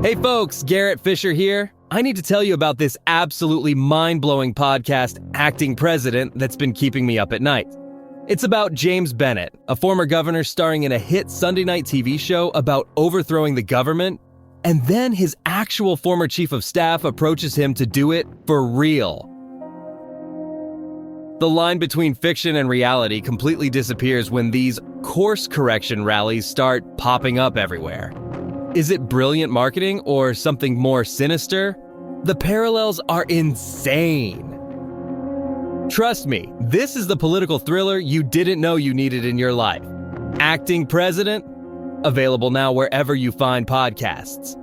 Hey folks, Garrett Fisher here. I need to tell you about this absolutely mind-blowing podcast, Acting President, that's been keeping me up at night. It's about James Bennett, a former governor starring in a hit Sunday night TV show about overthrowing the government, and then his actual former chief of staff approaches him to do it for real. The line between fiction and reality completely disappears when these course correction rallies start popping up everywhere. Is it brilliant marketing or something more sinister? The parallels are insane. Trust me, this is the political thriller you didn't know you needed in your life. Acting President, available now wherever you find podcasts.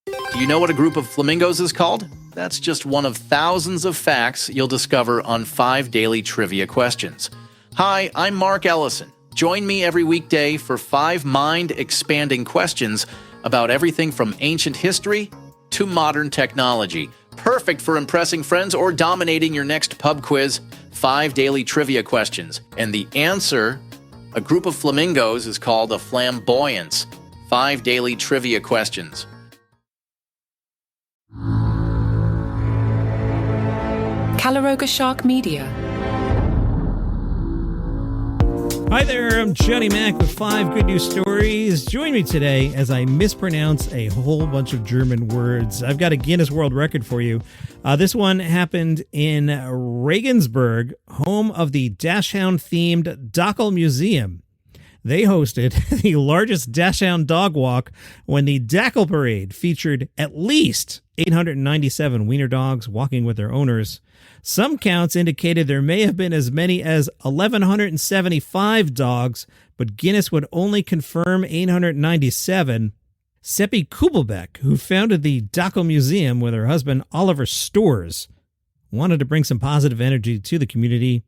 Do you know what a group of flamingos is called? That's just one of thousands of facts you'll discover on 5 daily trivia questions. Hi, I'm Mark Ellison. Join me every weekday for 5 mind-expanding questions about everything from ancient history to modern technology. Perfect for impressing friends or dominating your next pub quiz. 5 daily trivia questions. And the answer, a group of flamingos, is called a flamboyance. 5 daily trivia questions. Caloroga Shark Media. Hi there, I'm Johnny Mac with 5 good news stories. Join me today as I mispronounce a whole bunch of German words. I've got a Guinness World Record for you. This one happened in Regensburg, home of the Dachshund-themed Dachshund Museum. They hosted the largest Dachshund dog walk when the Dackel Parade featured at least 897 wiener dogs walking with their owners. Some counts indicated there may have been as many as 1,175 dogs, but Guinness would only confirm 897. Seppi Kubelbeck, who founded the Dachshund Museum with her husband Oliver Stores, wanted to bring some positive energy to the community.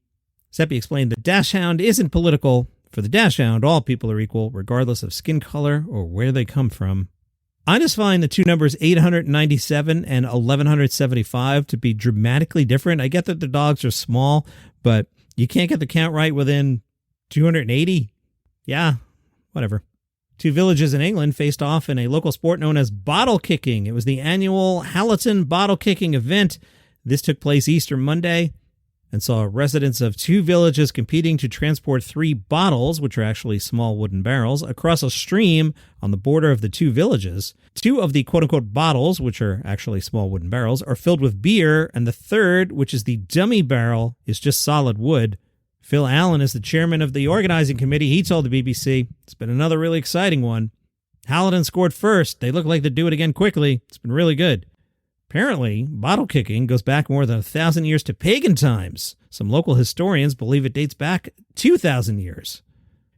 Seppi explained that Dachshund isn't political. For the Dachshund, all people are equal, regardless of skin color or where they come from. I just find the two numbers 897 and 1175 to be dramatically different. I get that the dogs are small, but you can't get the count right within 280. Yeah, whatever. 2 villages in England faced off in a local sport known as bottle kicking. It was the annual Halliton bottle kicking event. This took place Easter Monday and saw residents of 2 villages competing to transport 3 bottles, which are actually small wooden barrels, across a stream on the border of the 2 villages. 2 of the quote-unquote bottles, which are actually small wooden barrels, are filled with beer, and the third, which is the dummy barrel, is just solid wood. Phil Allen is the chairman of the organizing committee. He told the BBC, "It's been another really exciting one. Halliton scored first. They look like they'd do it again quickly. It's been really good." Apparently, bottle kicking goes back more than 1,000 years to pagan times. Some local historians believe it dates back 2,000 years.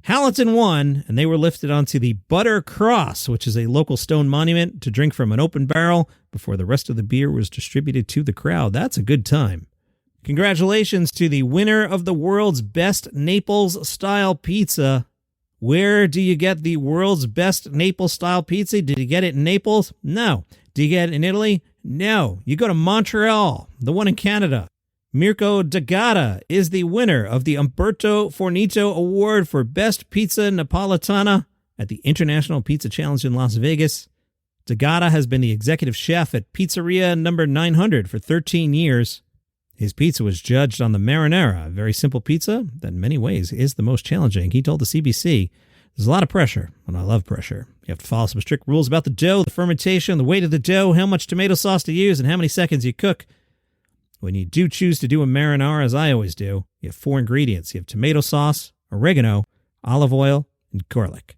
Halliton won, and they were lifted onto the Butter Cross, which is a local stone monument to drink from an open barrel before the rest of the beer was distributed to the crowd. That's a good time. Congratulations to the winner of the world's best Naples-style pizza. Where do you get the world's best Naples-style pizza? Did you get it in Naples? No. Did you get it in Italy? No. You go to Montreal, the one in Canada. Mirko D'Agata is the winner of the Umberto Fornito Award for Best Pizza Napolitana at the International Pizza Challenge in Las Vegas. D'Agata has been the executive chef at Pizzeria number 900 for 13 years. His pizza was judged on the marinara, a very simple pizza that in many ways is the most challenging. He told the CBC, "There's a lot of pressure, and I love pressure. You have to follow some strict rules about the dough, the fermentation, the weight of the dough, how much tomato sauce to use, and how many seconds you cook. When you do choose to do a marinara, as I always do, you have 4 ingredients. You have tomato sauce, oregano, olive oil, and garlic.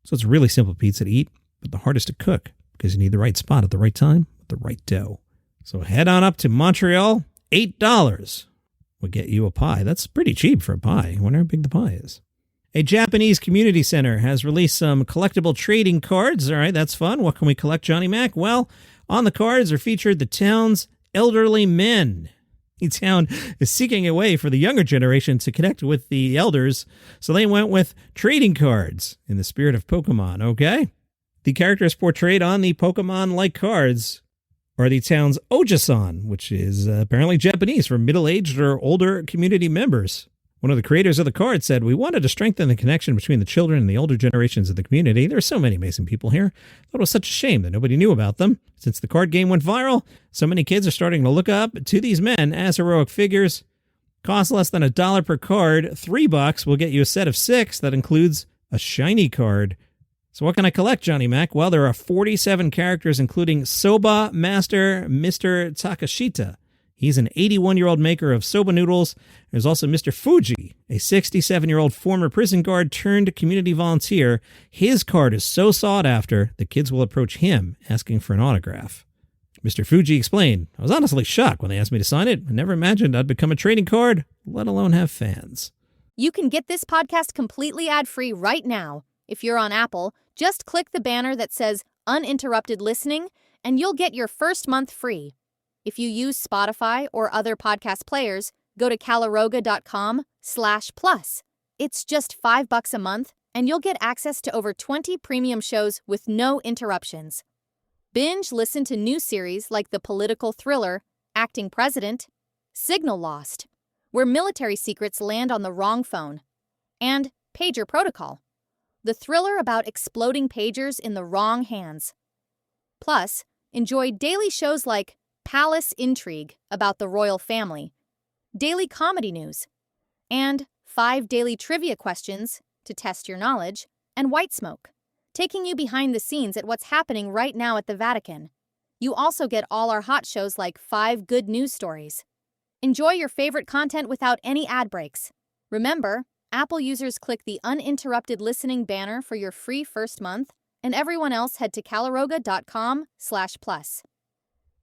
So it's a really simple pizza to eat, but the hardest to cook because you need the right spot at the right time with the right dough. So head on up to Montreal. $8 will get you a pie. That's pretty cheap for a pie. I wonder how big the pie is. A Japanese community center has released some collectible trading cards. All right, that's fun. What can we collect, Johnny Mac? Well, on the cards are featured the town's elderly men. The town is seeking a way for the younger generation to connect with the elders, so they went with trading cards in the spirit of Pokemon, okay? The characters portrayed on the Pokemon-like cards are the town's Ojasan, which is apparently Japanese for middle-aged or older community members. One of the creators of the card said, "We wanted to strengthen the connection between the children and the older generations of the community. There are so many amazing people here. I thought it was such a shame that nobody knew about them. Since the card game went viral, so many kids are starting to look up to these men as heroic figures. Costs less than $1 per card. $3 will get you a set of 6 that includes a shiny card. So what can I collect, Johnny Mac? Well, there are 47 characters, including Soba Master Mr. Takashita. He's an 81-year-old maker of soba noodles. There's also Mr. Fuji, a 67-year-old former prison guard turned community volunteer. His card is so sought after, the kids will approach him asking for an autograph. Mr. Fuji explained, "I was honestly shocked when they asked me to sign it. I never imagined I'd become a trading card, let alone have fans." You can get this podcast completely ad-free right now. If you're on Apple, just click the banner that says Uninterrupted Listening, and you'll get your first month free. If you use Spotify or other podcast players, go to caloroga.com/plus. It's just $5 a month, and you'll get access to over 20 premium shows with no interruptions. Binge listen to new series like the political thriller Acting President, Signal Lost, where military secrets land on the wrong phone, and Pager Protocol, the thriller about exploding pagers in the wrong hands. Plus, enjoy daily shows like Palace Intrigue about the royal family, daily comedy news, and 5 daily trivia questions to test your knowledge, and White Smoke, taking you behind the scenes at what's happening right now at the Vatican. You also get all our hot shows like 5 Good News Stories. Enjoy your favorite content without any ad breaks. Remember, Apple users click the Uninterrupted Listening banner for your free first month, and everyone else head to caloroga.com/plus.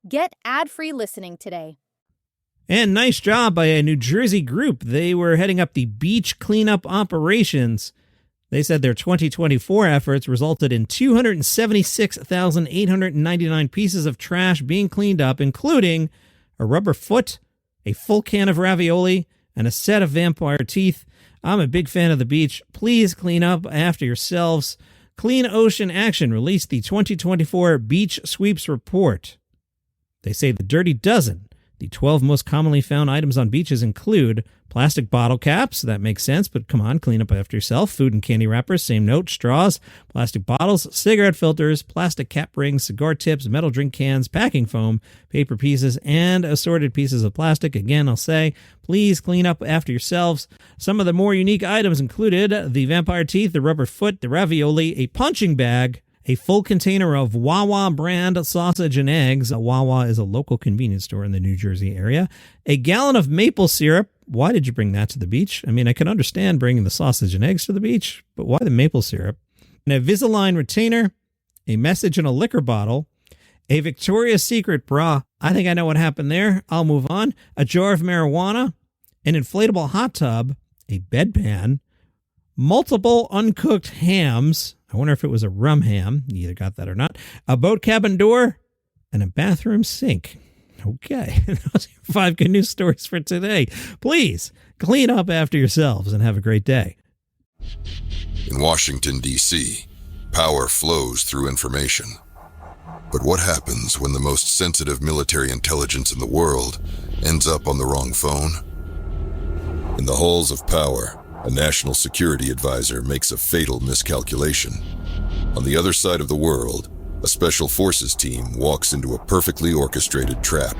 Get ad-free listening today. And nice job by a New Jersey group. They were heading up the beach cleanup operations. They said their 2024 efforts resulted in 276,899 pieces of trash being cleaned up, including a rubber foot, a full can of ravioli, and a set of vampire teeth. I'm a big fan of the beach. Please clean up after yourselves. Clean Ocean Action released the 2024 Beach Sweeps Report. They say the Dirty Dozen. The 12 most commonly found items on beaches include plastic bottle caps. That makes sense, but come on, clean up after yourself. Food and candy wrappers, same note. Straws, plastic bottles, cigarette filters, plastic cap rings, cigar tips, metal drink cans, packing foam, paper pieces, and assorted pieces of plastic. Again, I'll say, please clean up after yourselves. Some of the more unique items included the vampire teeth, the rubber foot, the ravioli, a punching bag, a full container of Wawa brand sausage and eggs. Wawa is a local convenience store in the New Jersey area. A gallon of maple syrup. Why did you bring that to the beach? I mean, I can understand bringing the sausage and eggs to the beach, but why the maple syrup? And a Visalign retainer, a message in a liquor bottle, a Victoria's Secret bra. I think I know what happened there. I'll move on. A jar of marijuana, an inflatable hot tub, a bedpan, multiple uncooked hams. I wonder if it was a rum ham. You either got that or not. A boat cabin door and a bathroom sink. Okay, those are 5 good news stories for today. Please clean up after yourselves and have a great day. In Washington, D.C., power flows through information. But what happens when the most sensitive military intelligence in the world ends up on the wrong phone? In the halls of power, a national security advisor makes a fatal miscalculation. On the other side of the world, a special forces team walks into a perfectly orchestrated trap.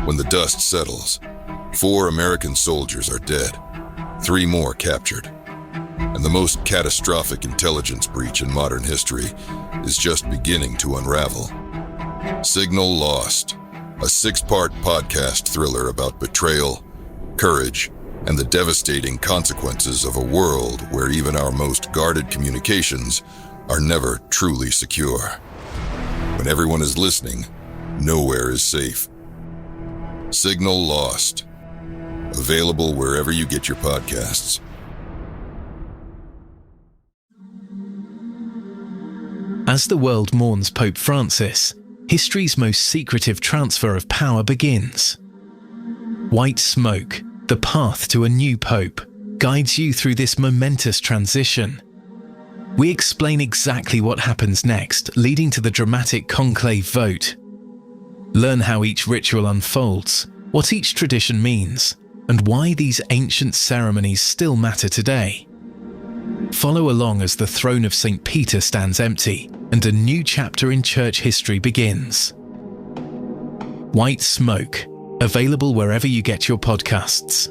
When the dust settles, 4 American soldiers are dead, 3 more captured. And the most catastrophic intelligence breach in modern history is just beginning to unravel. Signal Lost, a 6-part podcast thriller about betrayal, courage, and the devastating consequences of a world where even our most guarded communications are never truly secure. When everyone is listening, nowhere is safe. Signal Lost. Available wherever you get your podcasts. As the world mourns Pope Francis, history's most secretive transfer of power begins. White Smoke, the path to a new pope, guides you through this momentous transition. We explain exactly what happens next, leading to the dramatic conclave vote. Learn how each ritual unfolds, what each tradition means, and why these ancient ceremonies still matter today. Follow along as the throne of St. Peter stands empty and a new chapter in church history begins. White Smoke, available wherever you get your podcasts.